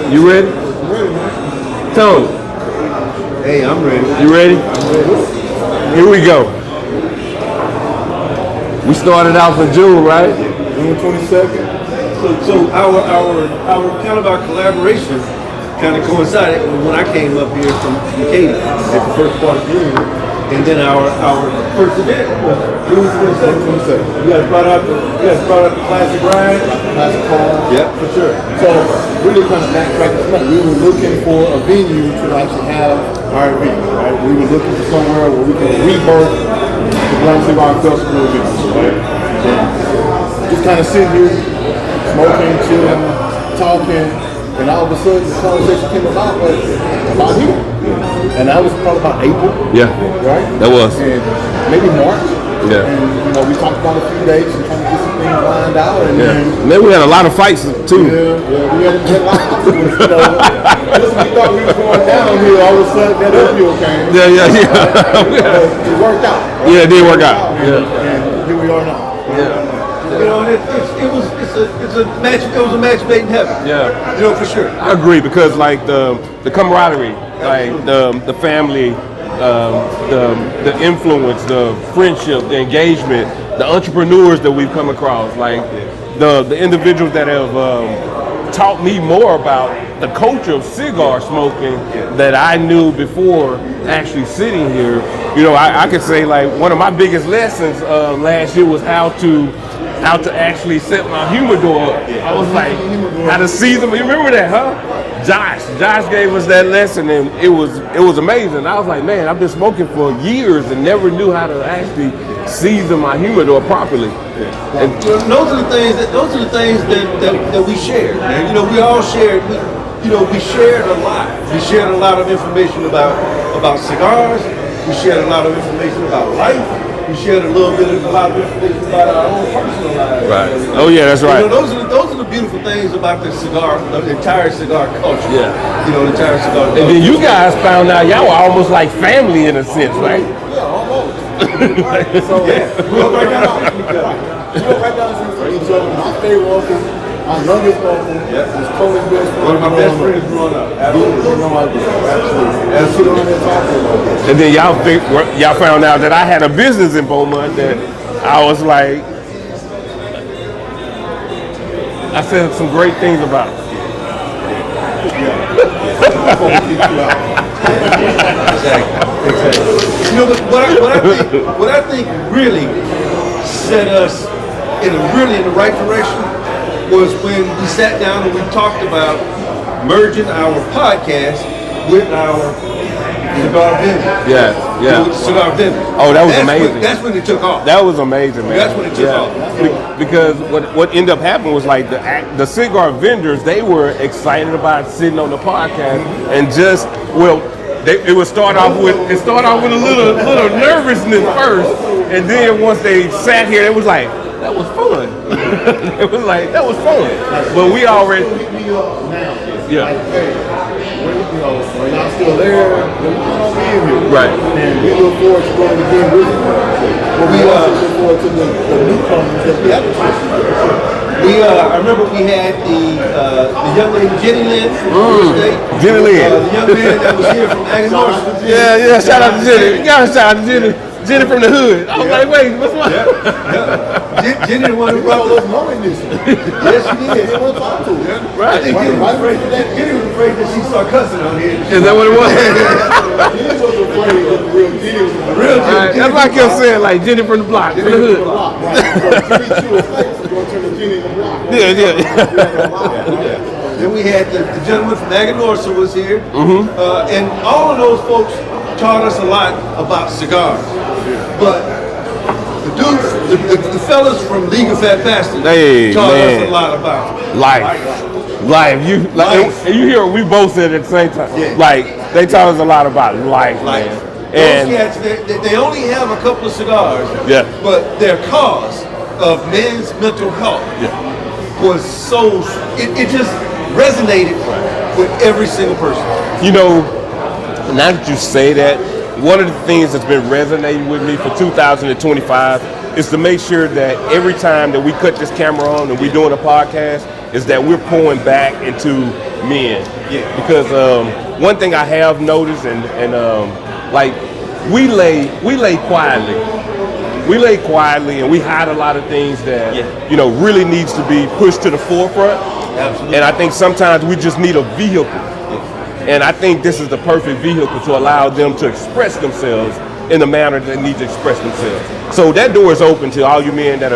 You ready? I'm ready, man. Tony. Hey, I'm ready. You ready? I'm ready. Here we go. We started out in June, right? June 22nd. So our kind of our collaboration kind of coincided when I came up here from Katy at the first part of June, and then our first event was June 22nd. You guys brought out the classic ride, classic car. Yeah, for sure. So really kind of backtrack this month. We were looking for a venue to actually have our event, right? We were looking for somewhere where we can rebirth the Black Cigar Festival events, right? And just kind of sitting here, smoking, chilling, talking, and all of a sudden the conversation came about you. And that was probably about April. Yeah. Right? That was. And maybe March. Yeah. And we talked about a few dates and trying to get some things lined out. And then we had a lot of fights too. Yeah, we had a lot of fights. We thought we were going down here, all of a sudden that appeal came. Yeah. It worked out. Right? Yeah, it did work out. And here we are now. Yeah. You know, and it was a match made in heaven. Yeah. You know, for sure. I agree because like the camaraderie, like the family, the influence, the friendship, the engagement, the entrepreneurs that we've come across, like the individuals that have taught me more about the culture of cigar smoking that I knew before actually sitting here. You know, I could say like one of my biggest lessons last year was how to actually set my humidor up. I was like, how to season. You remember that, huh? Josh gave us that lesson, and it was amazing. I was like, man, I've been smoking for years and never knew how to actually season my humidor properly. And those are the things that we shared. Man. You know, we all shared. We shared a lot. We shared a lot of information about cigars. We shared a lot of information about life. We shared a lot of information about our own personal lives. Right. Oh yeah, that's right. You know, those are the beautiful things about the entire cigar culture. Yeah. You know, the entire cigar culture. And then you guys found out y'all were almost like family in a sense, right? Yeah, almost. So yeah, we go right down to each other. My favorite uncle, my youngest uncle, was Tony's best friend. One of my best friends growing up. Absolutely. And then y'all found out that I had a business in Beaumont that I was like, I said some great things about it. Exactly. You know, what I think really set us in the right direction was when we sat down and we talked about merging our podcast with our cigar vendor. Yeah. Cigar vendor. Oh, that was amazing. That's when it took off. That was amazing, man. That's when it took off. Because what ended up happening was like the cigar vendors, they were excited about sitting on the podcast and just it would start off with a little nervousness first, and then once they sat here, it was like that was fun. It was like that was fun. But we already Like, hey, are y'all still there? Right. And we look forward to going again with you. But we also look forward to the newcomers that we have to talk. I remember we had the young lady Jenny Lynn from the state. Jenny Lynn. The young man that was here from Agamor. Yeah, shout out to Jenny. You gotta shout out to Jenny. Jenny from the hood. I was like, wait, what's wrong? Jenny the one who brought us knowing this. Yes, she did. They didn't want to talk to her. Right. I think Jenny was afraid that she started cussing on here. Is that what it was? Jenny was afraid that the real Jenny was the real Jenny. Right. That's why I kept saying, like, Jenny from the block, from the hood. Right. So Jenny to his face is going to turn to Jenny in the block. Yeah. Then we had the gentleman from Aganorsa was here. And all of those folks taught us a lot about cigars. But the dudes, the fellas from League of Fat Bastards taught us a lot about life. You hear what we both said at the same time. Yeah. Like they taught us a lot about life. Man. And those cats, they only have a couple of cigars. Yeah. But their cause of men's mental health was so it just resonated with every single person. You know, now that you say that, one of the things that's been resonating with me for 2025 is to make sure that every time that we cut this camera on and we're doing a podcast, is that we're pouring back into men. Yeah. Because one thing I have noticed, and like we lay quietly. We lay quietly, and we hide a lot of things that really needs to be pushed to the forefront. Absolutely. And I think sometimes we just need a vehicle. And I think this is the perfect vehicle to allow them to express themselves in the manner they need to express themselves. So that door is open to all you men that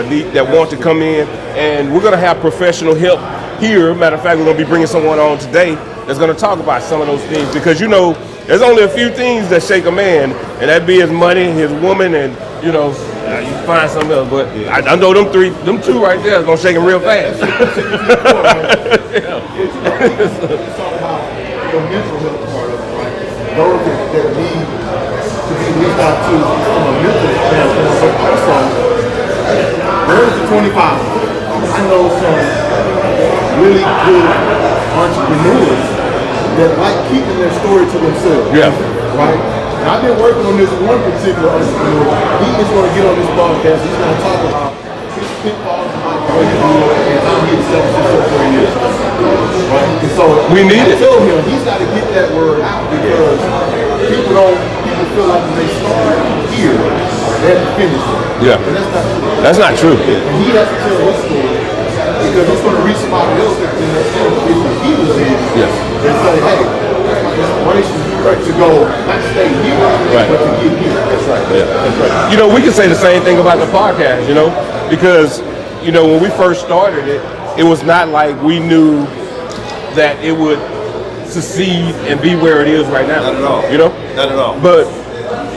want to come in, and we're going to have professional help here. Matter of fact, we're going to be bringing someone on today that's going to talk about some of those things, because there's only a few things that shake a man, and that be his money, his woman, and you can find something else. But I know them two right there is going to shake him real fast. It's all about the mental health part of it, right? Those that need to be reached out to from a mental standpoint, but also, there's the 25. I know some really good entrepreneurs that like keeping their story to themselves. Yeah. Right? And I've been working on this one particular entrepreneur. He is going to get on this podcast. He's going to talk about his pitfalls and how he established himself for years. Right? And so We need I it. told him he's got to get that word out, because people feel like when they start here, they have to finish it. Yeah. And That's not true. And he has to tell his story, because it's going to reach somebody else that in that same position he was in. Yeah. And say, hey, that's my inspiration to go, not stay here, Right. but to get here. That's right. Yeah. That's right. We can say the same thing about the podcast, because, when we first started it, it was not like we knew that it would succeed and be where it is right now. Not at all. Not at all. But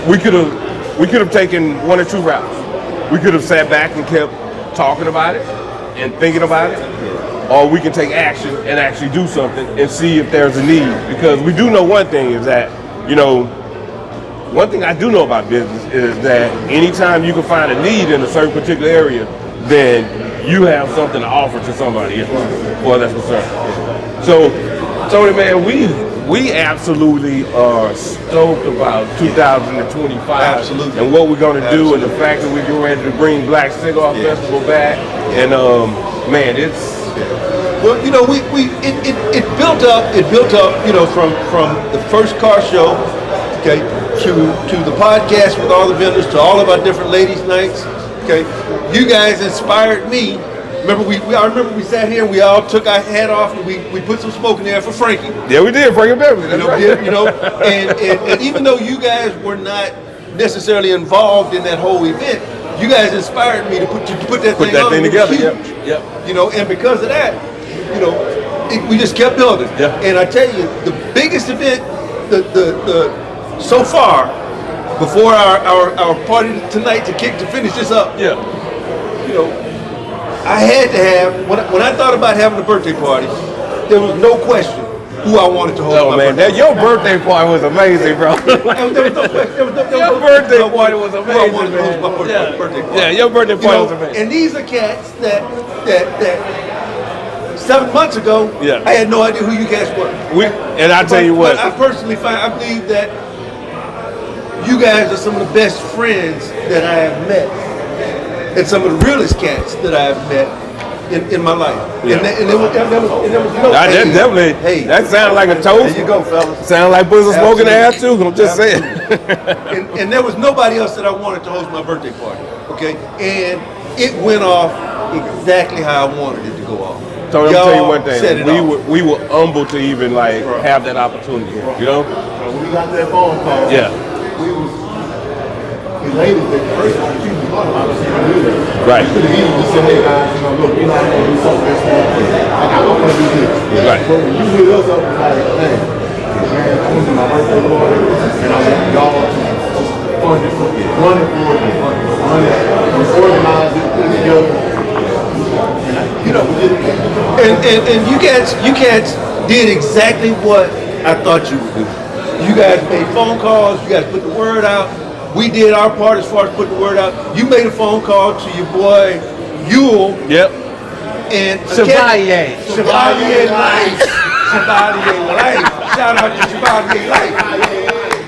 we could have taken one or two routes. We could have sat back and kept talking about it and thinking about it, or we can take action and actually do something and see if there's a need. Because we do know one thing is that, one thing I do know about business is that anytime you can find a need in a certain particular area, then you have something to offer to somebody else, well, that's concerned. So, Tony, man, we absolutely are stoked about 2025. Absolutely. And what we're going to do, and the fact that we're getting ready to bring Black Cigar Festival back. And, man, it's... Well, it built up, from the first car show, okay, to the podcast with all the vendors, to all of our different ladies' nights, okay. You guys inspired me. Remember, I remember we sat here and we all took our hat off and we put some smoke in there for Frankie. Yeah, we did, Frankie Beverly. That's right. And even though you guys were not necessarily involved in that whole event, you guys inspired me to put that thing together. Huge. Yep. And because of that, we just kept building. Yeah. And I tell you, the biggest event, the so far, before our party tonight to finish this up, Yeah. I had to have, when I thought about having a birthday party, there was no question who I wanted to host Oh, my man, birthday. your birthday party was amazing, bro. There was no question. Your birthday party was Who I amazing, wanted to host my birthday party. Yeah, your birthday party was amazing. And these are cats that 7 months ago, Yeah. I had no idea who you guys were. And I tell you what, But I personally I believe that you guys are some of the best friends that I have met, and some of the realest cats that I have met in my life. Yeah. And there was no. that definitely, Hey, that sounded like a toast. there you go, fellas. Sound like putting some smoke in the air too. Absolutely. I'm just saying. And there was nobody else that I wanted to host my birthday party. Okay, and it went off exactly how I wanted it to go off. So I'm tell you one Y'all set thing. it off. We were humbled to even have that opportunity. When we got that phone call, Yeah. we was elated that the first time people thought about us and do that. Right. We could have easily just said, hey guys, look, we're not going to do something that's more. Like, I don't want to do this. Right. But when you hit us up and like, hey, man, I want to do my birthday party, and I want y'all to just fund it, run it for it, organize it, put it together. We did it. And you cats did exactly what I thought you would do. You guys made phone calls. You guys put the word out. We did our part as far as putting the word out. You made a phone call to your boy Yule Yep. and Chevalier. Chevalier Life. Chevalier Life. Shout out to Chevalier Life.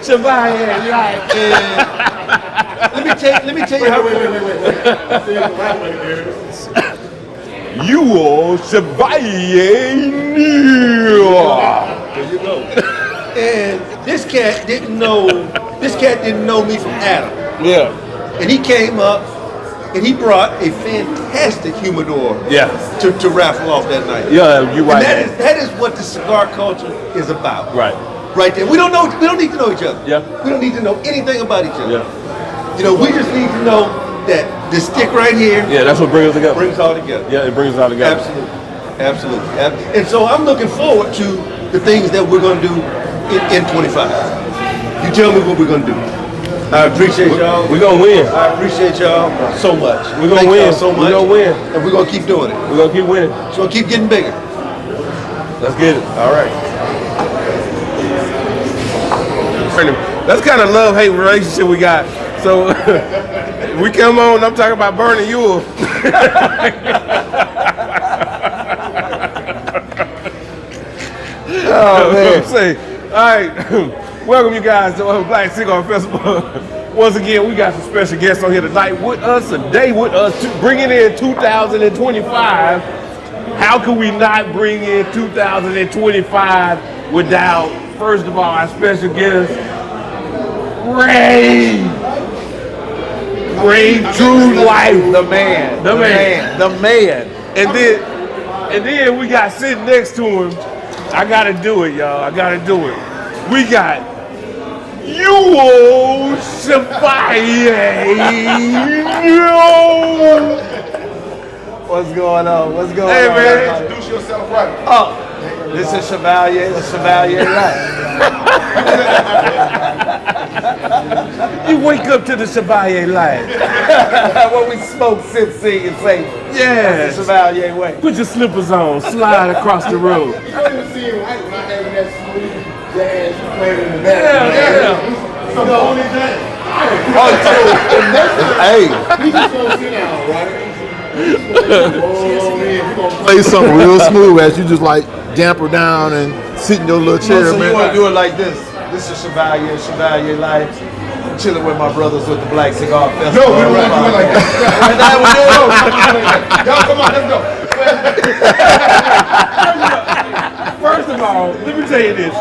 Chevalier Life. And let me tell you how. Wait. Ewell Chevalier Neal. There you go. And this cat didn't know me from Adam. Yeah. And he came up and he brought a fantastic humidor Yeah. to raffle off that night. Yeah, you're right. And that is what the cigar culture is about. Right. Right there. We don't need to know each other. Yeah. We don't need to know anything about each other. Yeah. You know, we just need to know that this stick right here Yeah, that's what brings us together. brings all together. Yeah, it brings us all together. Absolutely. And so I'm looking forward to the things that we're going to do in 25. You tell me what we're going to do. I appreciate y'all. We're going to win. I appreciate y'all so much. We're going to win. So much. We're going to win. And we're going to keep doing it. We're going to keep winning. So we'll keep getting bigger. Let's get it. All right. That's kind of love-hate relationship we got. So we come on, I'm talking about burning Ewell. Oh, man. All right, welcome you guys to Black Cigar Festival. Once again, we got some special guests on here tonight with us, today with us, bringing in 2025. How can we not bring in 2025 without, first of all, our special guest, Ray True Life, The man. and then we got sitting next to him. I gotta do it, y'all. I gotta do it. We got Ewell Chevalier. What's going on? What's going Hey, on? man. everybody? Introduce yourself right. Oh, this is Chevalier, the Chevalier life. You wake up to the Chevalier life. When we smoke, sip, sing, and say, Yes. the Chevalier way. Put your slippers on, slide across the road. You don't even see him right not having that smooth jazz playing in the back. Yeah. So the only thing. Hey, We just gonna sit down, right? Play something real smooth as you just like damper down and sit in your little chair, so you man. want to do it like this. This is Chevalier life. I'm chilling with my brothers with the Black Cigar Festival. No, we don't want to do it like that. And that we do it. Y'all come on, let's go. First of all, let me tell you this.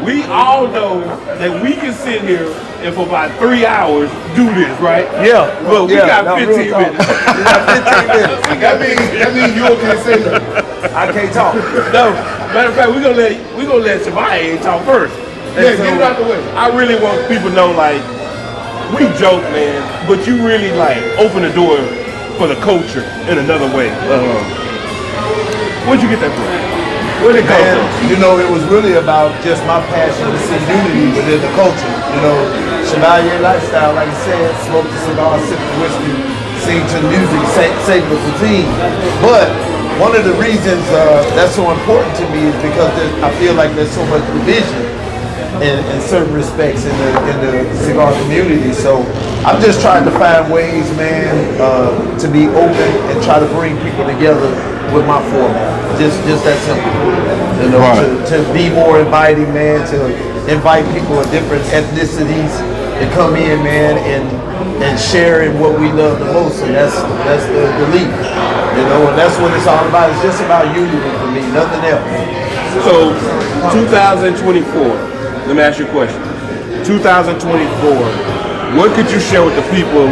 We all know that we can sit here and for about 3 hours do this, right? Yeah. But we got 15 real talk. minutes. We got 15 minutes. That means you can't say that. I can't talk. No, matter of fact, we're gonna let Chevalier talk first. And Yeah, get it out the way. I really want people to know, like, we joke, man, but you really like open the door for the culture in another way. Where'd you get that from? Where'd it come Man, from? you know, it was really about just my passion to see unity within the culture. You know, Chevalier lifestyle, like I said, smoke the cigar, sip the whiskey, sing to the music, say the fatigue. But one of the reasons that's so important to me is because I feel like there's so much division in certain respects in the cigar community. So I'm just trying to find ways, man, to be open and try to bring people together with my format. Just that simple. You know, to be more inviting, man, to invite people of different ethnicities to come in, man, and share in what we love the most, and that's the belief. You know, and that's what it's all about. It's just about unity for me, nothing else. So, 2024, let me ask you a question. 2024, what could you share with the people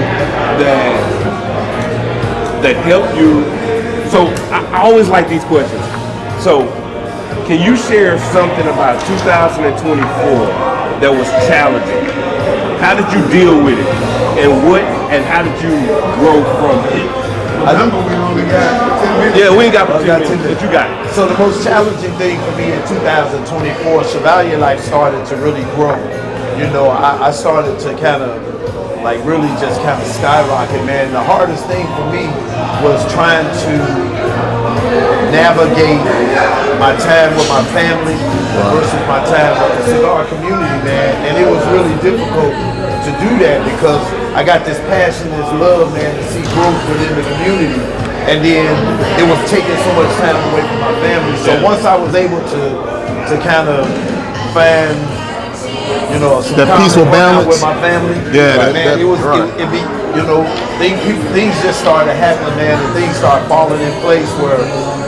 that help you? So, I always like these questions. So, can you share something about 2024 that was challenging? How did you deal with it? And how did you grow from it? Remember, we only got 10 minutes. Yeah, we ain't got 10 got minutes, 10 minutes. but you got it. So the most challenging thing for me in 2024, Chevalier life started to really grow. You know, I started to kind of like really just kind of skyrocket, man. The hardest thing for me was trying to navigate my time with my family versus my time with the cigar community, man. And it was really difficult to do that because I got this passion, this love, man, to see growth within the community. And then it was taking so much time away from my family. So once I was able to kind of find you know, some That peaceful balance with my family. Yeah, man, it be, you know, things just started happening, man, and things started falling in place where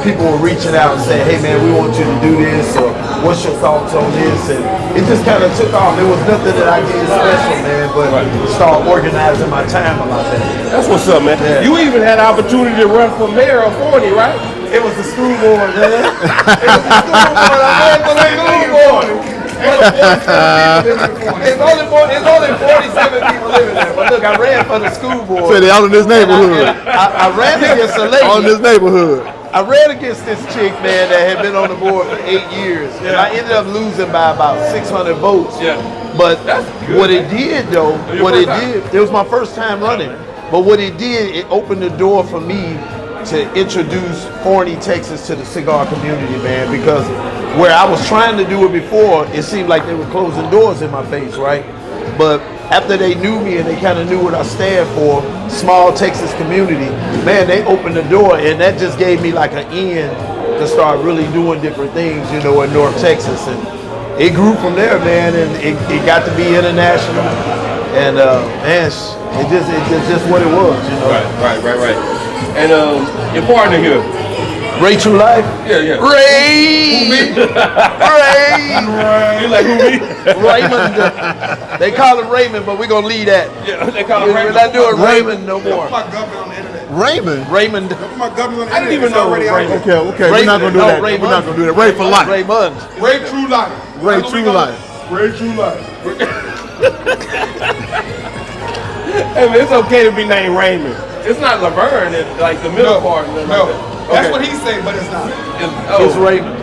people were reaching out and saying, hey man, we want you to do this, or what's your thoughts on this? And it just kind of took off. There was nothing that I did special, man, but start organizing my time a lot better. That's what's up, man. Yeah. You even had the opportunity to run for mayor of 40, right? It was the school board, man. It was the school board. I ran for the school board. It's only 47 people living there. But look, I ran for the school board. So they all in this neighborhood. I ran against a lady. All in this neighborhood. I ran against this chick, man, that had been on the board for 8 years. And I ended up losing by about 600 votes. Yeah. But what it did, though, it was my first time running. But what it did, it opened the door for me to introduce Forney, Texas to the cigar community, man, because where I was trying to do it before, it seemed like they were closing doors in my face, right? But after they knew me and they kind of knew what I stand for, small Texas community, man, they opened the door, and that just gave me like an in to start really doing different things, you know, in North Texas. And it grew from there, man, and it got to be international. And man, it's just what it was, you know. Right. And your partner here. Ray True Life? Yeah. Ray! Who, me? Ray! You like who, me? Raymond. They call him Raymond, but we're going to leave that. Yeah, they call him We're Raymond. not doing Raymond no more. My government on the internet. Raymond. My government on the internet. I didn't even know it was Raymond. Okay. We're not gonna do that. We're not gonna do that. Ray for life. Raymond. Ray True Life. Ray True Life. Ray True Life. Hey, man, it's okay to be named Raymond. It's not Laverne, it's like the middle part. No. That's what he's saying, but it's not. It's Raymond.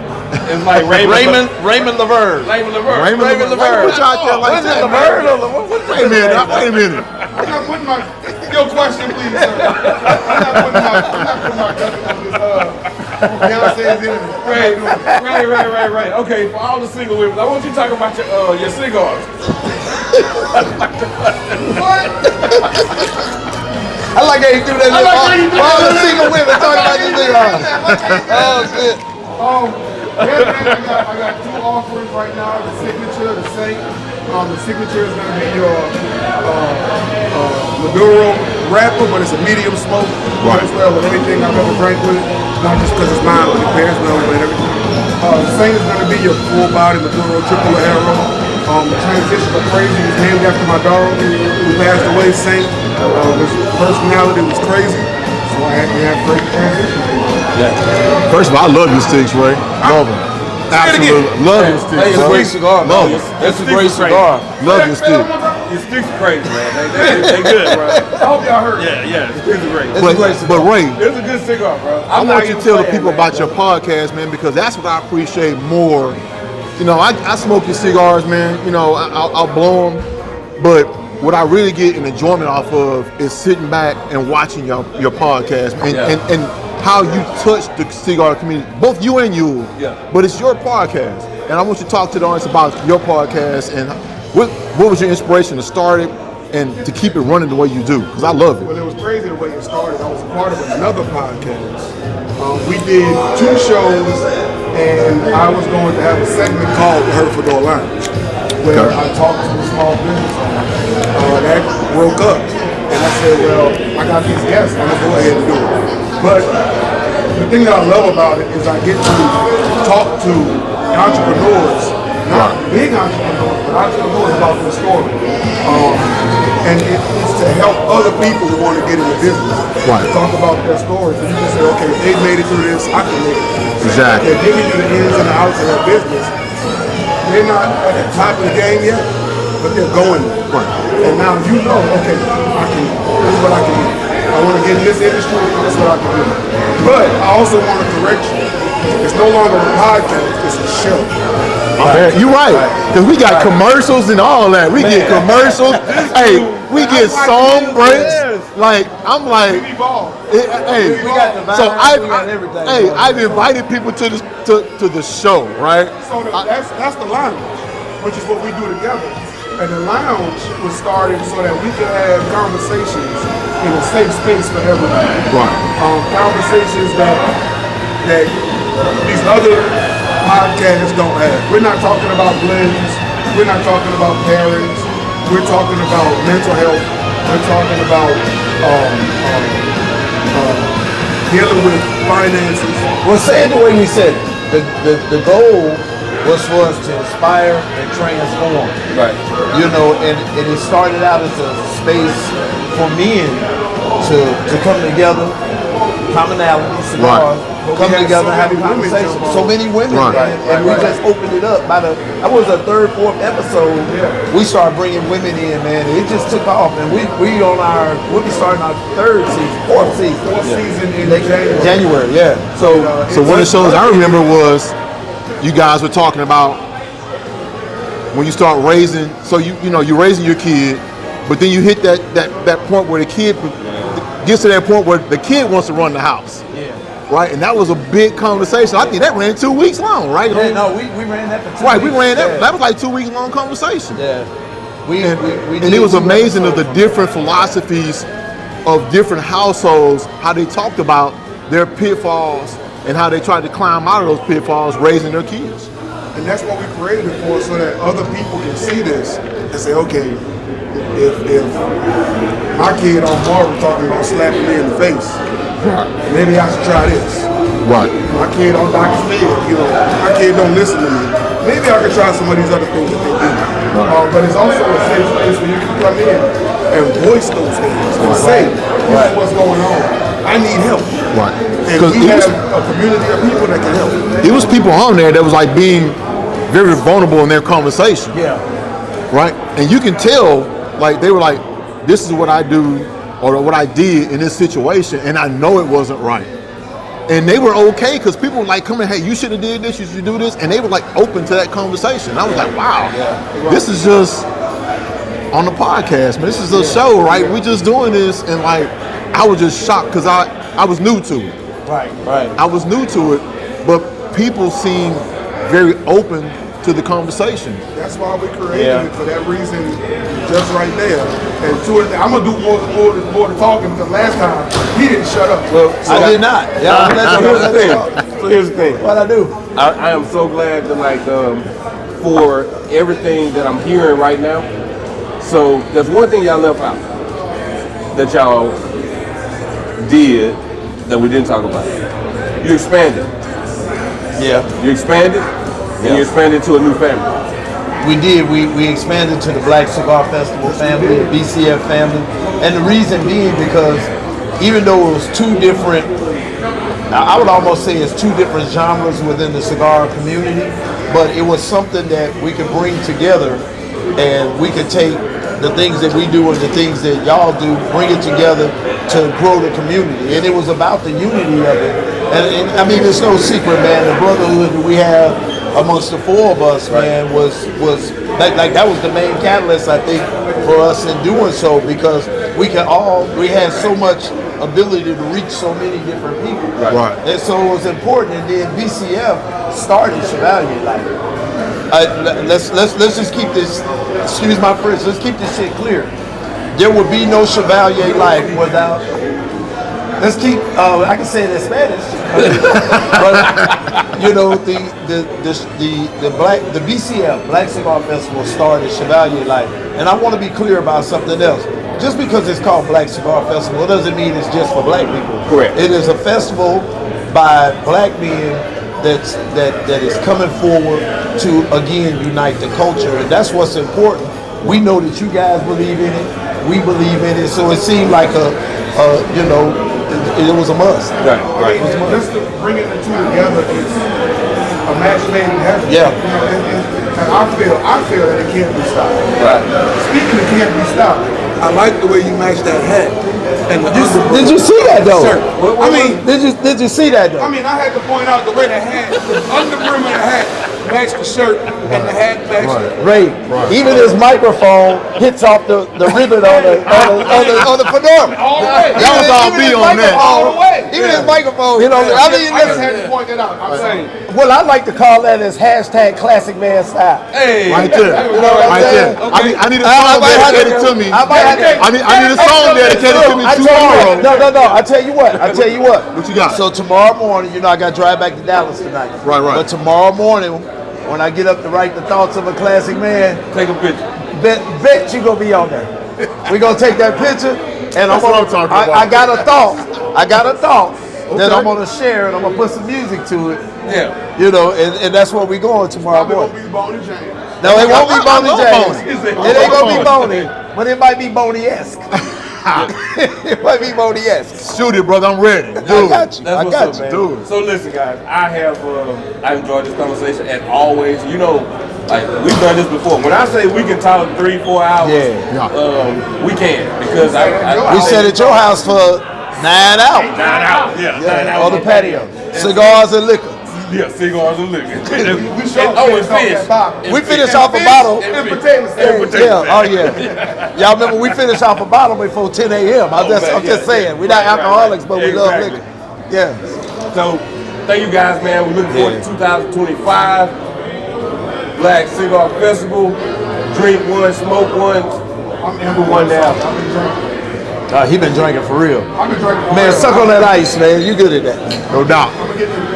It's like Raymond. Raymond Laverne. Raymond Laverne. Raymond Laverne. Put you out there like What is it, that, Laverne man. or Laverne? What is Wait a minute. I'm not putting my your question, please, sir. I'm not putting my government on this Beyonce's internet. Right. Okay, for all the single women, I want you to talk about your cigars. I like how you do that. All the single women talking about this cigars. Oh, shit. I got two offerings right now. The signature, the Saint. The signature is going to be your Maduro wrapper, but it's a medium smoke. Right. As well with anything I've ever drank with it. Not just because it's mine, but your parents know it and everything. The Saint is going to be your full body Maduro triple arrow. The transition was crazy. It was named after my dog who passed away, Saint. His personality was crazy. So I had to have great transition. First of all, I love your sticks, Ray. Love them. Absolutely. Love your sticks. Hey, it's a great cigar. Love it. That's a great cigar. Love your sticks. Your sticks are crazy, man. They good, bro. I hope y'all heard. Yeah. Your sticks are great. But Ray, It's a good cigar, bro. I want you to tell the people about your podcast, man, because that's what I appreciate more. You know, I smoke your cigars, man. You know, I'll blow them, but what I really get an enjoyment off of is sitting back and watching your podcast and how you touch the cigar community, both you and you. Yeah. But it's your podcast, and I want you to talk to the audience about your podcast and what was your inspiration to start it and to keep it running the way you do, because I love it. Well, it was crazy the way it started. I was a part of another podcast. We did 2 shows, and I was going to have a segment called The Hereford Lounge, where I talked to the small business owner. That broke up, and I said, well, I got these guests, I'm going to go ahead and do it. But the thing that I love about it is I get to talk to entrepreneurs, not big entrepreneurs, but entrepreneurs about their story. And it's to help other people who want to get into business. Right. Talk about their stories. And you can say, okay, if they made it through this, I can make it. Exactly. They're giving you the ins and the outs of their business. They're not at the top of the game yet, but they're going there. Right. And now you know, okay, this is what I can do. I want to get in this industry, this is what I can do. But I also want to correct you. It's no longer a podcast, it's a show. You're right, because we got commercials and all that. We get commercials. Hey, we get song breaks. Like, I'm like, hey, We got the vibe, so we got everything. I've invited people to the show, right? So that's the lounge, which is what we do together. And the lounge was started so that we could have conversations in a safe space for everybody. Right. Conversations that these other podcasts don't have. We're not talking about blends. we're not talking about parents. We're talking about mental health. We're talking about dealing with finances. Well, say it the way we said it. The goal was for us to inspire and transform. Right. You know, and it started out as a space for men to come together, commonality, cigars, come together, have a conversation. So many women, and we just opened it up. That was the third, fourth episode. We started bringing women in, man. It just took off, and we'll be starting our fourth season in January. Yeah. So one of the shows I remember was you guys were talking about when you start raising. So you're raising your kid, but then you hit that point where the kid gets to that point where the kid wants to run the house. Yeah. Right, and that was a big conversation. I think that ran 2 weeks long, right? Yeah, no, we ran that for 2 weeks. Right, we ran that. That was like 2 weeks long conversation. Yeah. And it was amazing of the different philosophies of different households, how they talked about their pitfalls and how they tried to climb out of those pitfalls raising their kids. And that's what we created it for, so that other people can see this and say, okay, if my kid on Marvin talking about slapping me in the face, maybe I should try this. Right. My kid on Dr. Smith, my kid don't listen to me. Maybe I could try some of these other things that they do. But it's also a safe place where you can come in and voice those things and say, this is what's going on. I need help. Right. And we have a community of people that can help. It was people on there that was like being very vulnerable in their conversation. Yeah. Right? And you can tell, like, they were like, this is what I do or what I did in this situation, and I know it wasn't right. And they were okay because people were like, come in, hey, you should have did this, you should do this. And they were like open to that conversation. And I was like, wow, this is just on the podcast, man. This is a show, right? We just doing this. And like, I was just shocked because I was new to it. Right. I was new to it, but people seem very open to the conversation. That's why we created it, for that reason, just right there. And I'm gonna do more talking because last time he didn't shut up. Well, I did not. Yeah, So here's the thing. What I do? I am so glad that for everything that I'm hearing right now. So there's one thing y'all left out that y'all did that we didn't talk about. You expanded. Yeah. You expanded, and you expanded to a new family. We did. We expanded to the Black Cigar Festival family, the BCF family. And the reason being because even though it was two different, I would almost say it's two different genres within the cigar community, but it was something that we could bring together and we could take the things that we do and the things that y'all do, bring it together to grow the community. And it was about the unity of it. And I mean, it's no secret, man, the brotherhood that we have amongst the four of us, man, was like that was the main catalyst, I think, for us in doing so, because we had so much ability to reach so many different people. Right. And so it was important. And then BCF started Chevalier Life. Let's just keep this, excuse my French, let's keep this shit clear. There would be no Chevalier Life without, let's keep, I can say it in Spanish, but you know, the BCF, Black Cigar Festival, started Chevalier Life. And I want to be clear about something else. Just because it's called Black Cigar Festival, it doesn't mean it's just for black people. Correct. It is a festival by black men that is coming forward to again unite the culture, and that's what's important. We know that you guys believe in it, we believe in it, so it seemed like it was a must. Right. Just to bring the two together is a match made in heaven. Yeah. And I feel that it can't be stopped. Right. Speaking of can't be stopped, I like the way you match that hat. And Did you see that though? Sir, I mean, did you see that though? I had to point out the way the hat, the under brim of the hat matched the shirt and the hat matched. Ray, even his microphone hits off the ribbon on the fedora. All the way. Y'all was all be on that. All the way. Even his microphone hit on the. I mean, I just had to point that out. I'm saying. well, I like to call that as hashtag classic man style. Hey. Right there. You know what I'm Right saying? there. I need a song dedicated to me. I need a song dedicated to me tomorrow. No. I tell you what. What you got? So tomorrow morning, I got to drive back to Dallas tonight. Right. But tomorrow morning, when I get up to write the thoughts of a classic man, Take a picture. bet you gonna be on there. We gonna take that picture, and That's what I'm talking about. I got a thought that I'm gonna share, and I'm gonna put some music to it. Yeah. You know, and that's where we going tomorrow Probably morning. gonna be Boney James. No, it won't be Boney love James. Boney. It ain't gonna be Boney, but it might be Boney-esque. It might be Boney-esque. Shoot it, brother. I'm ready. I got you. That's I what's got up, you. man. Do it. So listen, guys, I enjoyed this conversation as always. You know, like we've done this before. When I say we can talk 3-4 hours, Yeah. we can because We sat at your house for 9 hours. 9 hours, yeah, 9 hours On the patio. Cigars and liquor. Yeah, cigars and liquor. finished off that bottle. We finished off a bottle. And potato salad. Yeah, oh yeah. Y'all remember we finished off a bottle before 10 a.m. I'm just saying. We're not alcoholics, but we love liquor. Yeah. So, thank you guys, man. We're looking forward to 2025 Black Cigar Festival. Drink one, smoke one. I'm Number one now. I've been drinking. He been drinking for real. I've been drinking. Man, suck on that ice, man. You good at that. No doubt. I'm gonna get to the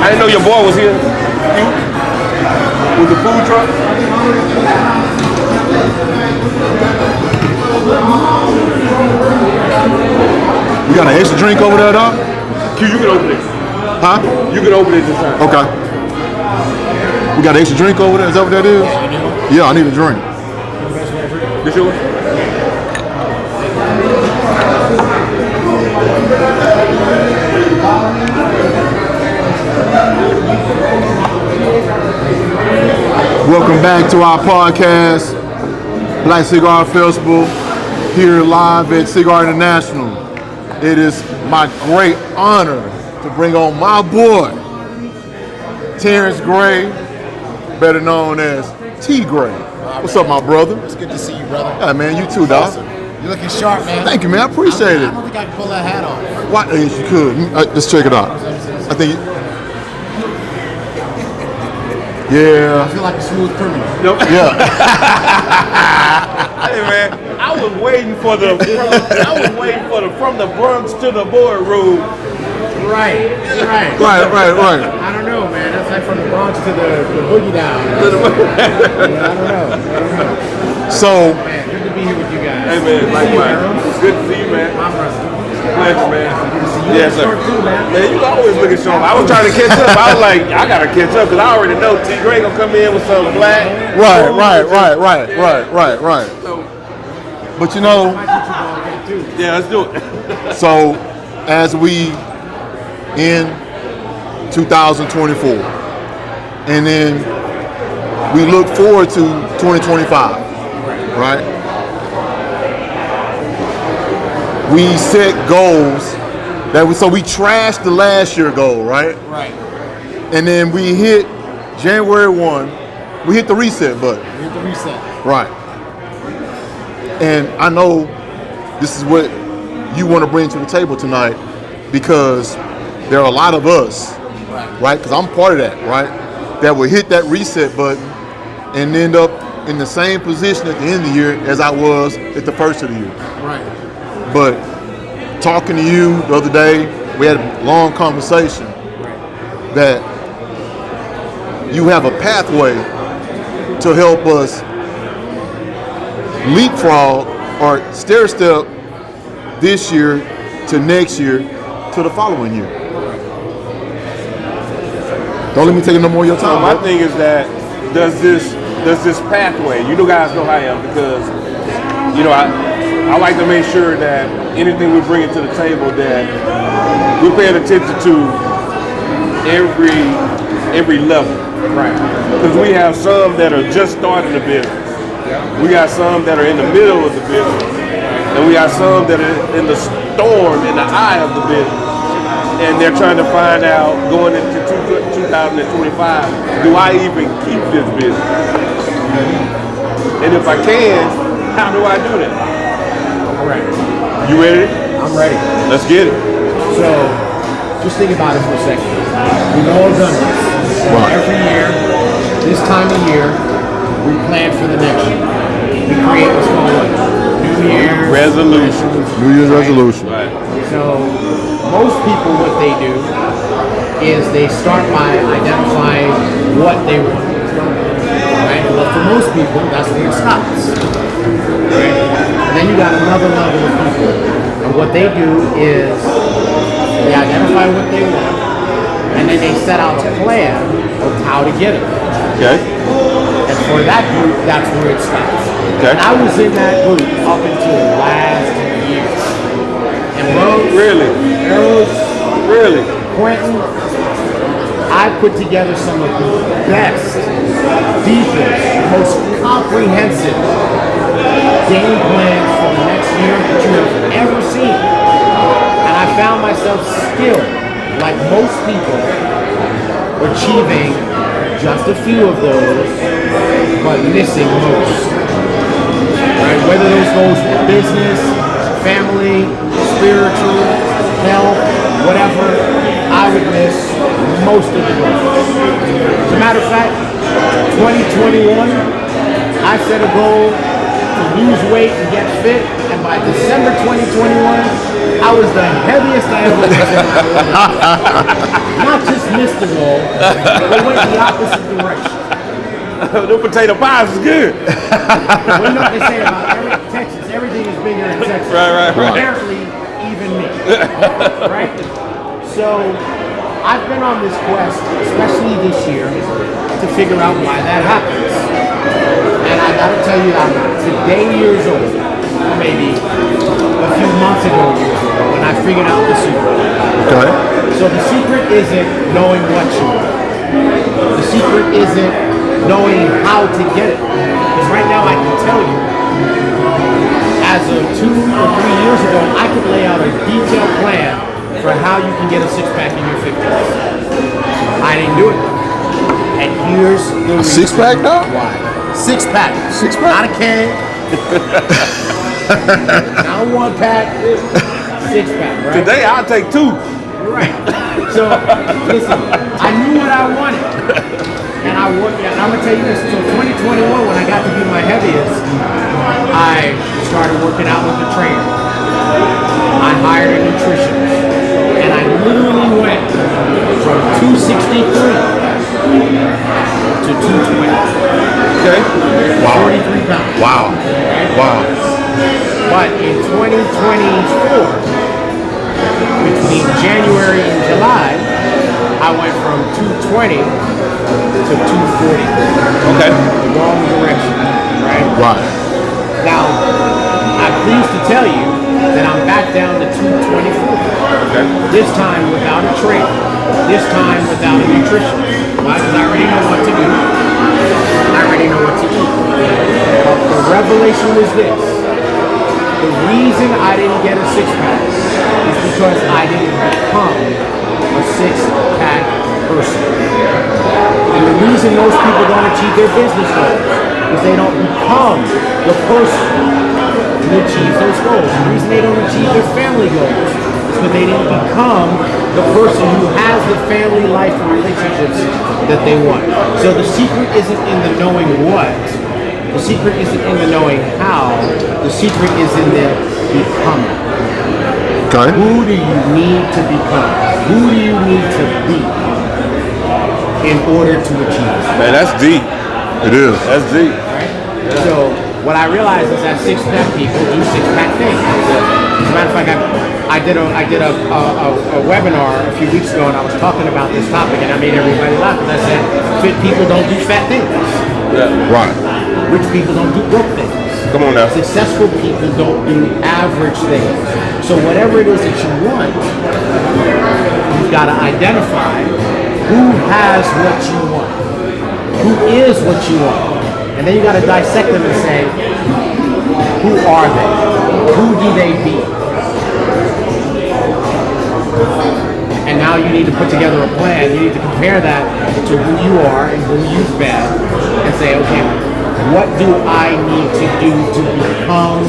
I didn't know your boy was here. With the food truck. You got an extra drink over there, dog? Q, you can open it. Huh? You can open it this time. Okay. We got an extra drink over there. Is that what that is? Yeah, I need a drink. This yours? Welcome back to our podcast, Black Cigar Festival, here live at Cigar International. It is my great honor to bring on my boy, Terrence Gray, better known as T. Gray. What's up, my brother? It's good to see you, brother. Yeah, man, you too, dog. You're looking sharp, man. Thank you, man. I appreciate I it. don't think I can pull that hat off. Why? Yes, you could. Let's check it out. I think. I Yeah. feel like a smooth criminal. Yeah. Hey man, I was waiting for the from the Bronx to the boardroom. Right. Right. Right. I don't know, man. That's like from the Bronx to the boogie down. I don't know. So, Man, good to be here with you guys. Hey man, likewise. It's good to see you, man. My brother. Pleasure, man. You Yes, sir. short too, man. Man, you always looking sharp. I was trying to catch up. I was like, I gotta catch up because I already know T. Gray gonna come in with some black. right. But you know, Might get you going again, too. Yeah, let's do it. so as we in 2024, and then we look forward to 2025, right? We set goals so we trashed the last year goal, right? Right. And then we hit January 1, we hit the reset button. We hit the reset. Right. And I know this is what you want to bring to the table tonight because there are a lot of us, right? Because I'm part of that, right? That will hit that reset button and end up in the same position at the end of the year as I was at the first of the year. Right. But talking to you the other day, we had a long conversation that you have a pathway to help us leapfrog or stair step this year to next year to the following year. Don't let me take no more of your time. My thing is that does this pathway, you guys know how I am because I like to make sure that anything we bring to the table that we're paying attention to every level. Right. Because we have some that are just starting the business. We got some that are in the middle of the business. And we got some that are in the storm, in the eye of the business. And they're trying to find out, going into 2025, do I even keep this business? And if I can, how do I do that? Correct. You ready? I'm ready. Let's get it. So, just think about it for a second. We've all done this. Right. Every year, this time of year, we plan for the next year. We create what's called what? New New Year's Resolution. New Year's resolution. Right. So most people, what they do is they start by identifying what they want. Right? But for most people, that's where it stops. Right? And then you got another level of people, and what they do is they identify what they want, and then they set out a plan of how to get it. Okay. And for that group, that's where it stops. Okay. And I was in that group up until last year. And Rose, Really? Really? Quentin, I put together some of the best, deepest, most comprehensive game plans for the next year that you have ever seen. And I found myself still, like most people, achieving just a few of those, but missing most. Right? Whether those goals were business, family, spiritual, health, whatever, I would miss most of the goals. As a matter of fact, 2021, I set a goal to lose weight and get fit, and by December 2021, I was the heaviest I ever was in my life. Not just missed the goal, but went the opposite direction. The potato pies is good. Well, you know what they say about Texas, everything is bigger in Texas. Right. Apparently, even me. Right? So, I've been on this quest, especially this year, to figure out why that happens. And I gotta tell you, I'm today years old, or maybe a few months ago years old, when I figured out the secret. Okay. So the secret isn't knowing what you want. The secret isn't knowing how to get it. Because right now I can tell you, as of 2 or 3 years ago, I could lay out a detailed plan for how you can get a six-pack in your 50s. I didn't do it. And here's the reason six-pack now? why. Six-pack. Six-pack? Not a can. Not a one-pack. Six-pack, right? Today I'll take 2. Right. So, listen, I knew what I wanted. And I'm going to tell you this. So 2021, when I got to be my heaviest, I started working out with a trainer. I hired a nutritionist. And I literally went from 263 to 220. Okay. Wow. 43 pounds. Wow. Wow. But in 2024, between January and July, I went from 220 to 240. Okay. The wrong direction, right? Right. Now, I'm pleased to tell you that I'm back down to 224. Okay. This time without a trainer. This time without a nutritionist. Why? Because I already know what to do. I already know what to eat. But the revelation was this. The reason I didn't get a six-pack is because I didn't become a six-pack person. And the reason most people don't achieve their business goals is they don't become the person who achieves those goals. The reason they don't achieve their family goals is because they didn't become the person who has the family life and relationships that they want. So the secret isn't in the knowing what. The secret isn't in the knowing how. The secret is in the becoming. Okay. Who do you need to become? Who do you need to be in order to achieve? Man, that's deep. It is. That's deep. Right? So what I realized is that six-pack people do six-pack things. As a matter of fact, I did a webinar a few weeks ago, and I was talking about this topic, and I made everybody laugh because I said, fit people don't do fat things. Yeah. Right. Rich people don't do broke things. Come on now. Successful people don't do average things. So whatever it is that you want, you've got to identify who has what you want, who is what you want, and then you got to dissect them and say, who are they? Who do they be? And now you need to put together a plan. You need to compare that to who you are and who you've been, and say, okay, what do I need to do to become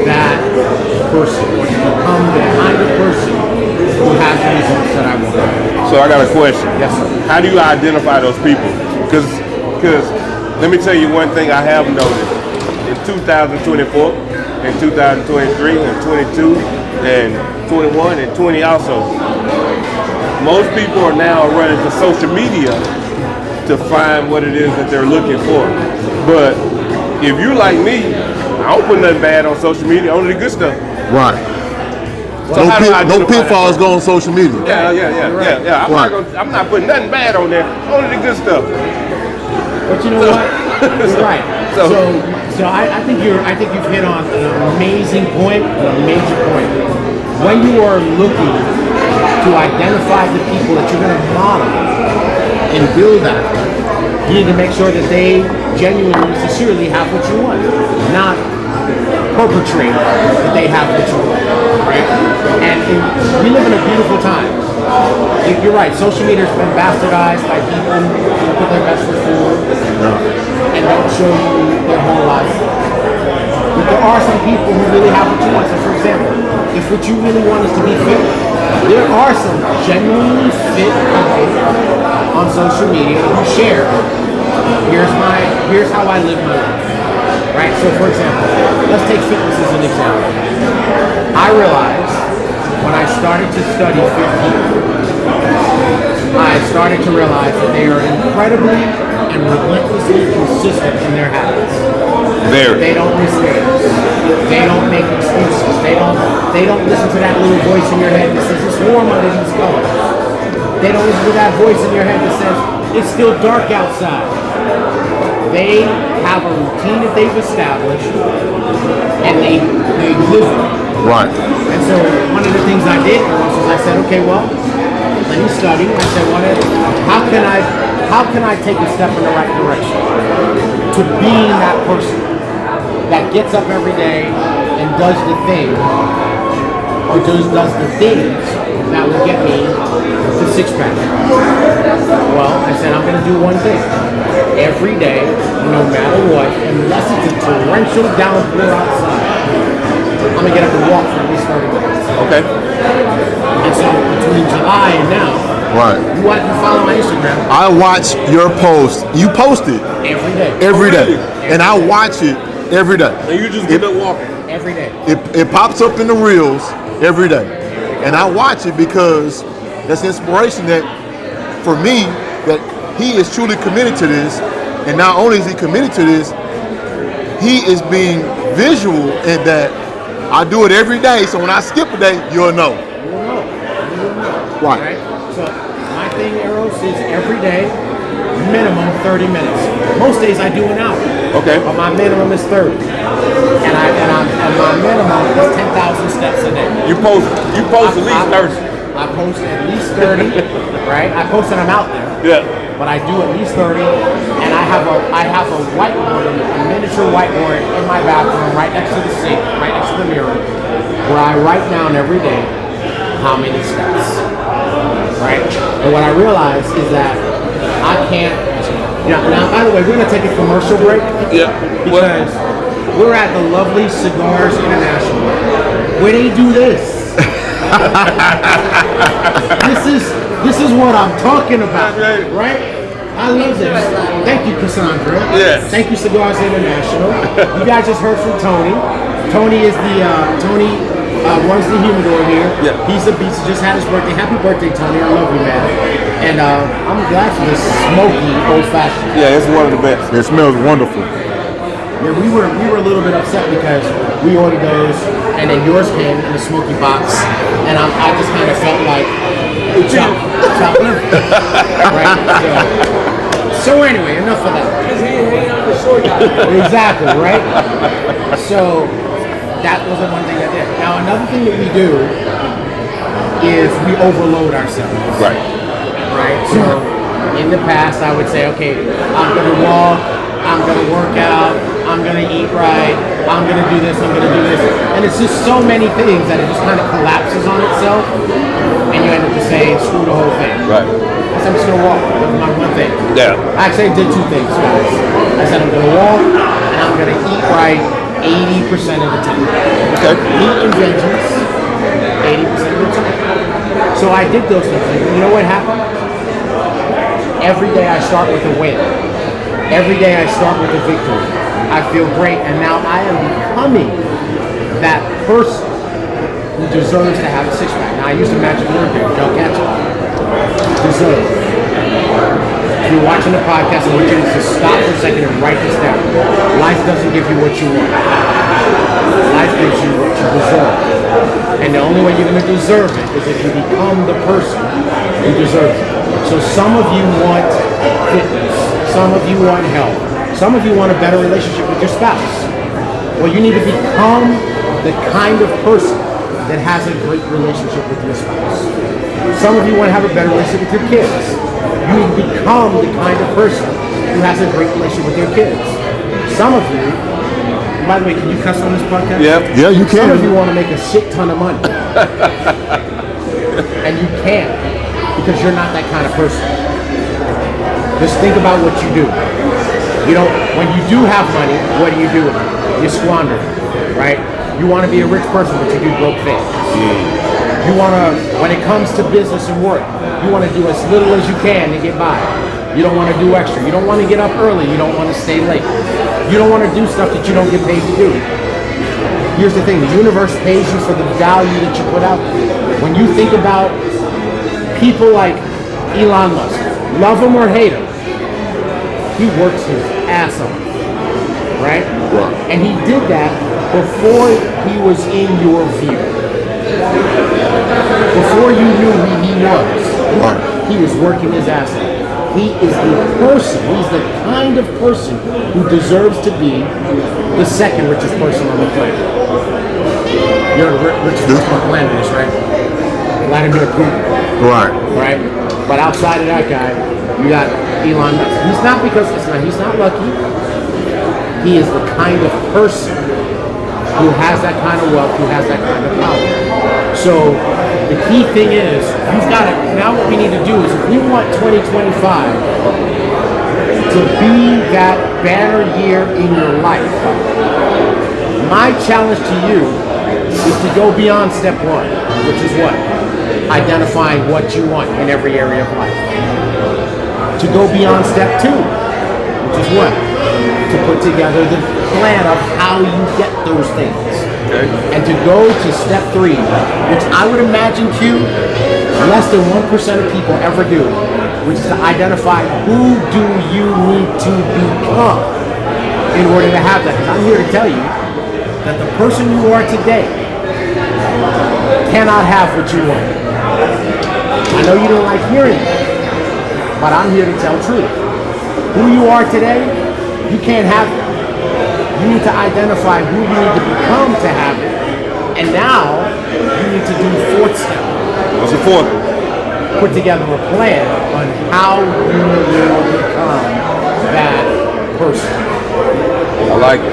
that person, or to become the kind of person who has the results that I want? So I got a question. Yes, sir. How do you identify those people? Because let me tell you one thing I have noticed. In 2024, in 2023 and 22 and 21 and 20 also. Most people are now running to social media to find what it is that they're looking for. But if you like me, I don't put nothing bad on social media, only the good stuff. Right. So how do I No identify pitfalls that? go on social media. Yeah. I'm not putting nothing bad on there, only the good stuff. But you know what? You're right. So I think you've hit on an amazing point, a major point. When you are looking to identify the people that you're going to model and build after, you need to make sure that they genuinely, sincerely have what you want, not perpetrate that they have what you want, right? And we live in a beautiful time. You're right, social media has been bastardized by people who put their best foot forward and don't show you their whole life. But there are some people who really have what you want. So for example, if what you really want is to be fit, there are some genuinely fit people on social media who share, here's how I live my life. Right? So for example, let's take fitness as an example. I realized when I started to study fit people, I started to realize that they are incredibly and relentlessly consistent in their habits. They don't miss days. They don't make excuses. They don't listen to that little voice in your head that says it's warm under these colors. They don't listen to that voice in your head that says it's still dark outside. They have a routine that they've established and they live it. Right. And so one of the things I did was I said, okay, well, let me study. I said, how can I take a step in the right direction to being that person that gets up every day and does the thing, or does the things that will get me the six-pack. Well, I said, I'm going to do one thing. Every day, no matter what, unless it's a torrential downpour outside, I'm going to get up and walk for at least 30 minutes. Okay. And so between July and now, Right. you follow my Instagram. I watch your post. You post it Every day. every day. Really? And I watch it every day. And you just get up walking. Every day. It pops up in the reels every day. And I watch it because that's inspiration that, for me, that he is truly committed to this. And not only is he committed to this, he is being visual in that I do it every day. So when I skip a day, you'll know. You'll know. Right. So my thing, Eros, is every day, minimum 30 minutes. Most days I do an hour. Okay. But my minimum is 30. And my minimum is 10,000 steps a day. You post at least 30. I post at least 30, right? I post that I'm out there. Yeah. But I do at least 30, and I have a whiteboard, a miniature whiteboard in my bathroom, right next to the sink, right next to the mirror, where I write down every day how many steps, right? And what I realize is that I can't. Now, by the way, we're gonna take a commercial break. Yeah. Because we're at the lovely Cigars International, where they do this. This is what I'm talking about, right? I love this. Thank you, Cassandra. Yes. Thank you, Cigars International. You guys just heard from Tony. Tony is Tony runs the humidor here. Yeah. He's just had his birthday. Happy birthday, Tony. I love you, man. And I'm glad for this smoky old fashioned. Yeah, it's one of the best. It smells wonderful. Yeah, we were a little bit upset because we ordered those, and then yours came in a smoky box, and I just kind of felt like chop liver. Right? So anyway, enough of that. Exactly, right? So that was the one thing I did. Now another thing that we do is we overload ourselves. Right. Right? So in the past I would say, okay, I'm gonna walk, I'm gonna work out, I'm gonna eat right, I'm gonna do this, I'm gonna do this. And it's just so many things that it just kind of collapses on itself, and you end up just saying, screw the whole thing. Right. So I'm just gonna walk. That was my one thing. Yeah. Actually, I did two things, guys. I said I'm gonna walk and I'm gonna eat right 80% of the time. Okay. Meat and veggies 80% of the time. So I did those things. And you know what happened? Every day I start with a win. Every day I start with a victory. I feel great, and now I am becoming that person who deserves to have a six-pack. Now, I use the magic word here. Don't catch it. Deserve. If you're watching the podcast, I want you to just stop for a second and write this down. Life doesn't give you what you want. Life gives you what you deserve. And the only way you're going to deserve it is if you become the person who deserves it. So some of you want fitness. Some of you want health. Some of you want a better relationship with your spouse. Well, you need to become the kind of person that has a great relationship with your spouse. Some of you want to have a better relationship with your kids. You become the kind of person who has a great relationship with your kids. Some of you, by the way, can you cuss on this podcast? Yep. Yeah, you can. Some of you want to make a shit ton of money. And you can't because you're not that kind of person. Just think about what you do. You know, when you do have money, what do you do with it? You squander it, right? You want to be a rich person, but you do broke things. You want to, when it comes to business and work, you want to do as little as you can to get by. You don't want to do extra. You don't want to get up early. You don't want to stay late. You don't want to do stuff that you don't get paid to do. Here's the thing, the universe pays you for the value that you put out there. When you think about people like Elon Musk, love him or hate him, he works his ass off, right? And he did that before he was in your view. Before you knew who he was, he was working his ass off. He is the person, he's the kind of person who deserves to be the second richest person on the planet. You're the richest person on the planet, right? Vladimir Putin. Right? But outside of that guy, you got Elon Musk. He's not because he's not lucky. He is the kind of person who has that kind of wealth, who has that kind of power. So the key thing is, you've got to, now what we need to do is, if we want 2025 to be that banner year in your life, my challenge to you is to go beyond step one, which is what? Identifying what you want in every area of life. To go beyond step two, which is what? To put together the plan of how you get those things. Okay. And to go to step three, which I would imagine, Q, less than 1% of people ever do, which is to identify who do you need to become in order to have that. Because I'm here to tell you that the person you are today cannot have what you want. I know you don't like hearing it, but I'm here to tell truth. Who you are today, you can't have it. You need to identify who you need to become to have it. And now, you need to do the fourth step. What's the fourth? Put together a plan on how you will become that person. I like it.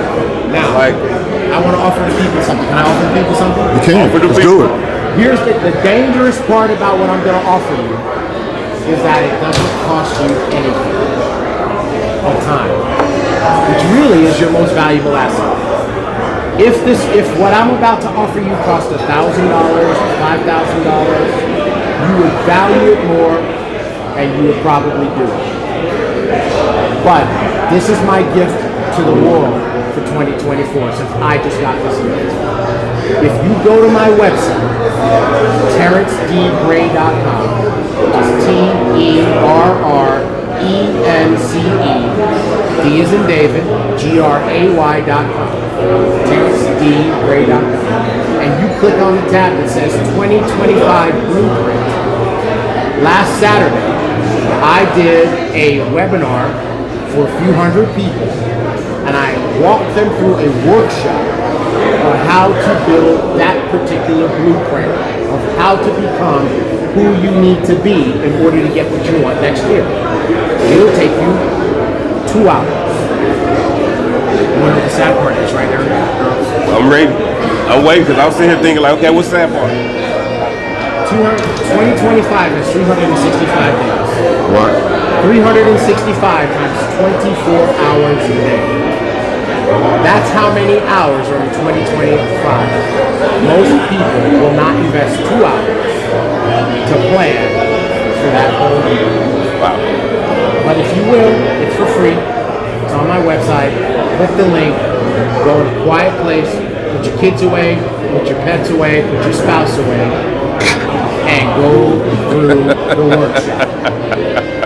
Now, I want to offer the people something. Can I offer the people something? You can. Let's do it. Here's the dangerous part about what I'm going to offer you is that it doesn't cost you anything of time, which really is your most valuable asset. If what I'm about to offer you cost $1,000, $5,000, you would value it more and you would probably do it. But this is my gift to the world for 2024 since I just got this gift. If you go to my website, TerrenceDGray.com, which is TerrenceDGray.com, D as in David, GRAY.com, TerrenceDGray.com, and you click on the tab that says 2025 Blueprint. Last Saturday, I did a webinar for a few hundred people, and I walked them through a workshop on how to build that particular blueprint of how to become who you need to be in order to get what you want next year. It'll take you 2 hours. You know what the sad part is, right there, girls? I'm ready. I'm waiting because I was sitting here thinking like, okay, what's the sad part? 2025 is 365 days. Right. 365 times 24 hours a day. That's how many hours are in 2025. Most people will not invest 2 hours to plan for that whole year. Wow. But if you will, it's for free. It's on my website. Click the link. Go in a quiet place. Put your kids away, put your pets away, put your spouse away, and go through the workshop.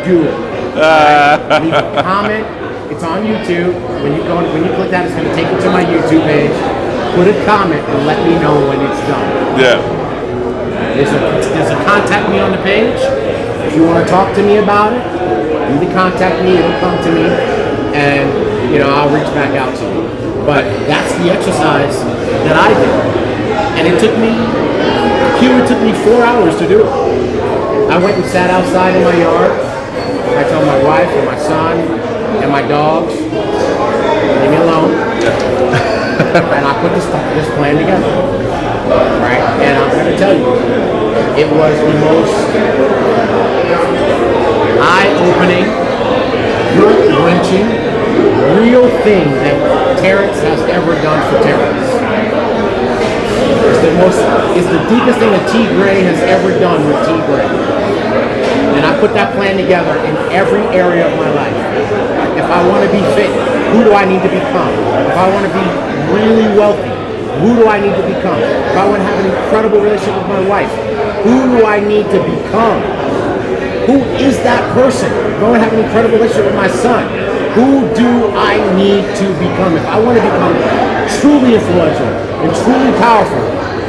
Do it. Right? Leave a comment. It's on YouTube. When you click that, it's going to take you to my YouTube page. Put a comment and let me know when it's done. Yeah. There's a contact me on the page. If you want to talk to me about it, you can contact me. It'll come to me, and I'll reach back out to you. But that's the exercise that I did, and it took me 4 hours to do it. I went and sat outside in my yard. I told my wife and my son and my dogs, leave me alone. And I put this plan together, right? And I'm going to tell you, it was the most eye-opening, gut-wrenching, real thing that Terrence has ever done for Terrence. It's the deepest thing that T. Gray has ever done with T. Gray. And I put that plan together in every area of my life. If I want to be fit, who do I need to become? If I want to be really wealthy, who do I need to become? If I want to have an incredible relationship with my wife, who do I need to become? Who is that person? If I want to have an incredible relationship with my son, who do I need to become? If I want to become truly influential and truly powerful,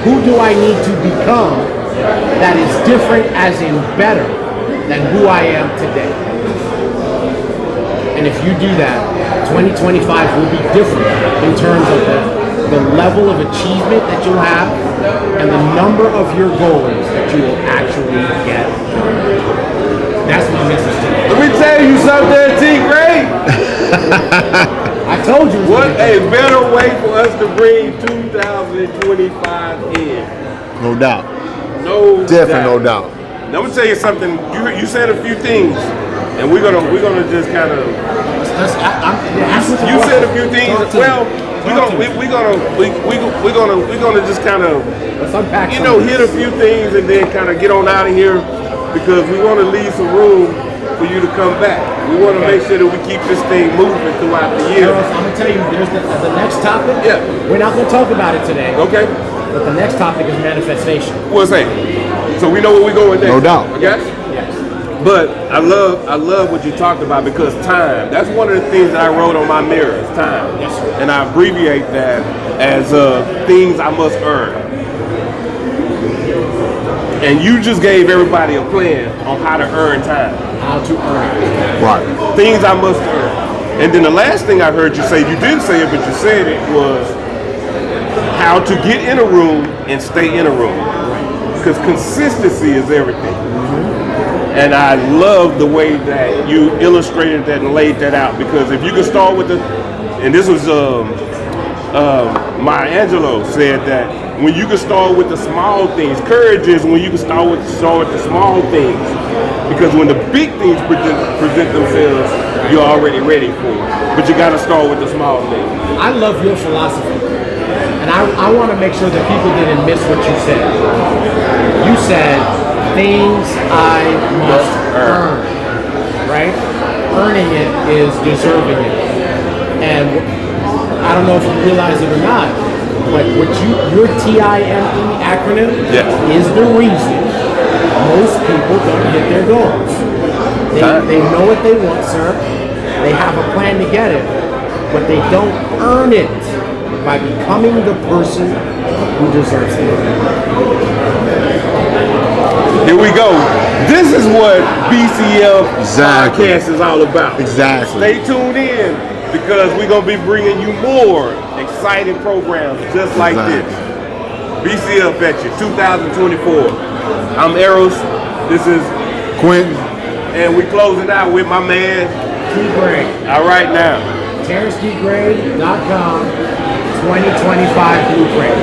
who do I need to become that is different as in better than who I am today? And if you do that, 2025 will be different in terms of the level of achievement that you'll have and the number of your goals that you will actually get. That's my message to you. Let me tell you something, T. Gray. I told you. What a better way for us to bring 2025 in. No doubt. No Definitely doubt. no doubt. Now, I'm gonna tell you something. You said a few things, and we're gonna just kind of. You said a few things. Well, we're gonna just kind of hit a few things and then kind of get on out of here because we want to leave some room for you to come back. We want to make sure that we keep this thing moving throughout the year. I'm gonna tell you, there's the next topic. Yeah. We're not gonna talk about it today. Okay. But the next topic is manifestation. What's that? So we know where we're going next. No doubt. Okay. Yes. But I love what you talked about because time. That's one of the things that I wrote on my mirror. Is time. Yes, sir. And I abbreviate that as things I must earn. And you just gave everybody a plan on how to earn time. How to earn it. Right. Things I must earn. And then the last thing I heard you say, you didn't say it, but you said it, was how to get in a room and stay in a room. Because consistency is everything. And I love the way that you illustrated that and laid that out. Because if you can start with and this was Maya Angelou said that when you can start with the small things, courage is when you can start with the small things. Because when the big things present themselves, you're already ready for it. But you got to start with the small things. I love your philosophy. And I want to make sure that people didn't miss what you said. You said, things I must earn, right? Earning it is deserving it. And I don't know if you realize it or not, but your TIME acronym is the reason most people don't hit their goals. They know what they want, sir. They have a plan to get it, but they don't earn it by becoming the person who deserves it. Here we go. This is what BCF podcast is all about. Exactly. Stay tuned in because we're going to be bringing you more exciting programs just like this. BCF at you, 2024. I'm Eros. This is Quentin. And we closing out with my man T. Gray. All right now. TerrenceDGray.com 2025 blueprint.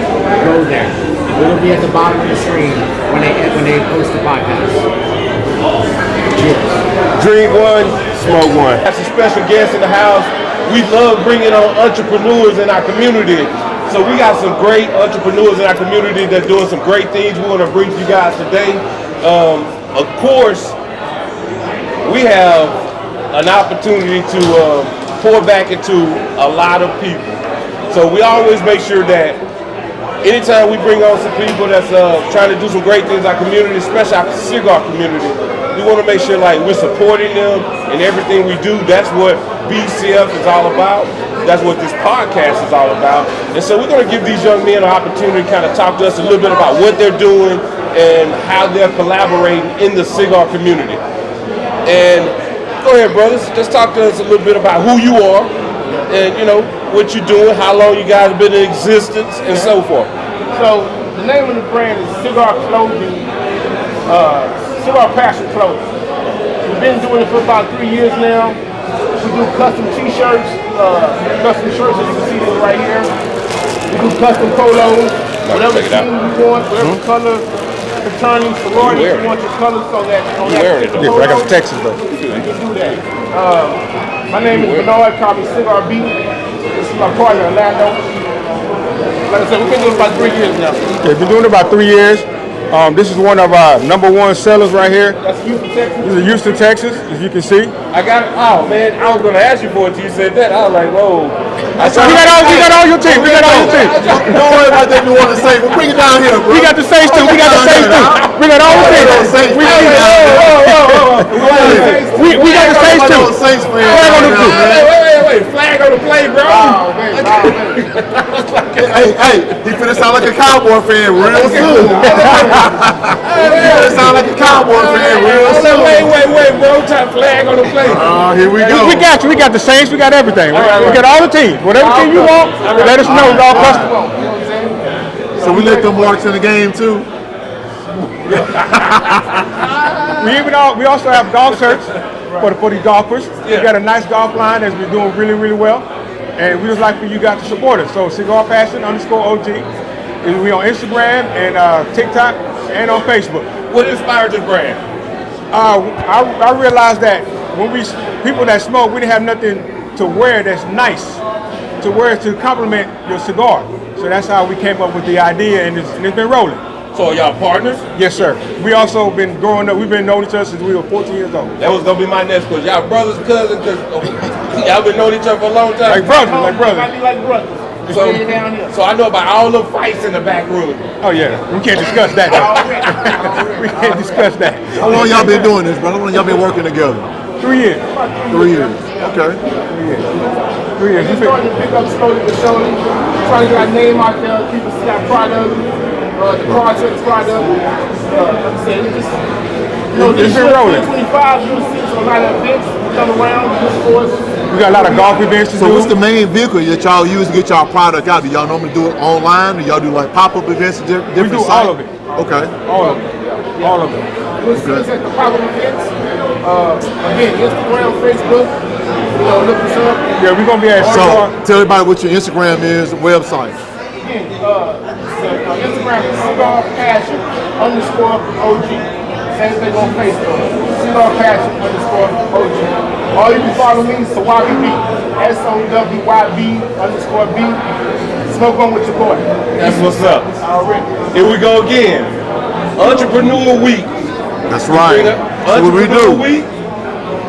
Go there. It'll be at the bottom of the screen when they post the podcast. Cheers. Drink one, smoke one. That's a special guest in the house. We love bringing on entrepreneurs in our community. So we got some great entrepreneurs in our community that's doing some great things we want to bring to you guys today. Of course, we have an opportunity to pour back into a lot of people. So we always make sure that anytime we bring on some people that's trying to do some great things in our community, especially our cigar community, we want to make sure like we're supporting them in everything we do. That's what BCF is all about. That's what this podcast is all about. And so we're going to give these young men an opportunity to kind of talk to us a little bit about what they're doing and how they're collaborating in the cigar community. And go ahead, brothers. Just talk to us a little bit about who you are and, you know, what you're doing, how long you guys have been in existence, and so forth. So the name of the brand is Cigar Clothing, Cigar Passion Clothing. We've been doing it for about 3 years now. We do custom t-shirts, custom shirts as you can see them right here. We do custom polos, whatever theme you want, whatever color, fraternity, sorority you want your colors so that on that polo. I got some Texas though. You can do that. My name is Bernard, call me Cigar B. This is my partner, Orlando. Like I said, we've been doing it about 3 years now. Yeah, been doing it about 3 years. This is one of our #1 sellers right here. That's Houston, Texas. This is Houston, Texas, as you can see. I got it. Oh, man, I was going to ask you for it till you said that. I was like, whoa. We got all your team. We got all your team. Don't worry about that New Orleans Saints. Bring it down here, bro. We got the Saints too. We got the Saints too. We got all the Saints. We got the Saints too. Saints fan. Flag on the too. Wait. Flag on the play, bro. Hey, he finna sound like a Cowboy fan real soon. He finna sound like a Cowboy fan real soon. Wait, bro. Top flag on the play. Here we go. We got you. We got the Saints. We got everything. We got all the teams. Whatever team you want, let us know. It's all custom. So we let them march in the game too. We also have golf shirts for the golfers. We got a nice golf line that's been doing really, really well. And we just like for you guys to support us. So Cigar Passion _OG. We on Instagram and TikTok and on Facebook. What inspired this brand? I realized that when people that smoke, we didn't have nothing to wear that's nice to wear to complement your cigar. So that's how we came up with the idea, and it's been rolling. So are y'all partners? Yes, sir. We also been growing up. We've been knowing each other since we were 14 years old. That was gonna be my next question. Y'all brothers, cousins, cause y'all been knowing each other for a long time. Like brothers. Like brothers. So I know about all the fights in the back room. Oh yeah, we can't discuss that. We can't discuss that. How long y'all been doing this, bro? How long y'all been working together? 3 years. 3 years. Okay. 3 years. We started to pick up slowly but surely, trying to get our name out there, people see our product, the project's product. Like I said, it's just, It's been rolling. 25, you'll see a lot of events come around, just for us. We got a lot of golf events to do. So what's the main vehicle that y'all use to get y'all product out? Do y'all normally do it online? Do y'all do like pop-up events at different We do sites? all of it. Okay. All of it. All of it. You'll see us at the pop-up events. Again, Instagram, Facebook, look us up. Yeah, we're gonna be at So tell everybody what your Instagram is, website. Again, Instagram is Cigar Passion _OG. Same thing on Facebook. Cigar Passion _OG. Or you can follow me, Sawabi B. SOWYB _B. Smoke on with your boy. That's what's up. Already. Here we go again. Entrepreneur Week. That's right. That's what we Entrepreneur do. Week.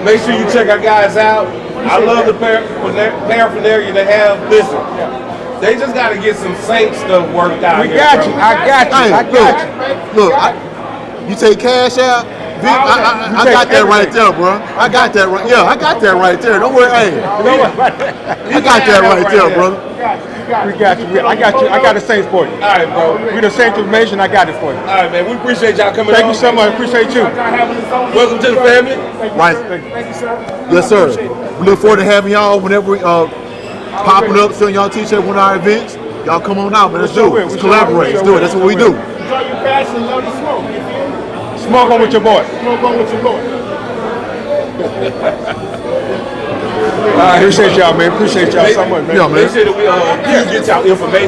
Make sure you check our guys out. I love the paraphernalia they have. Listen, they just got to get some Saint stuff worked out. We here, got bro. you. I got you. I got you. Look, you take cash out. Vic, I got that right there, bro. I got that right. Yeah, I got that right there. Don't worry. Hey, I got that right there, brother. We got you. I got you. I got the Saints for you. All right, bro. We the Saints information. I got it for you. All right, man. We appreciate y'all coming Thank on. you so much. Appreciate you. Welcome to the family. Right. Thank you, sir. Yes, sir. We look forward to having y'all whenever we popping up, selling y'all t-shirt one of our events. Y'all come on out, man. Let's do it. Let's collaborate. Let's do it. That's what we do. Enjoy your passion, love the smoke. Smoke on with your boy. Smoke on with your boy. Appreciate y'all, man. Appreciate y'all so much, man. Yeah, man. Make sure that we get y'all information.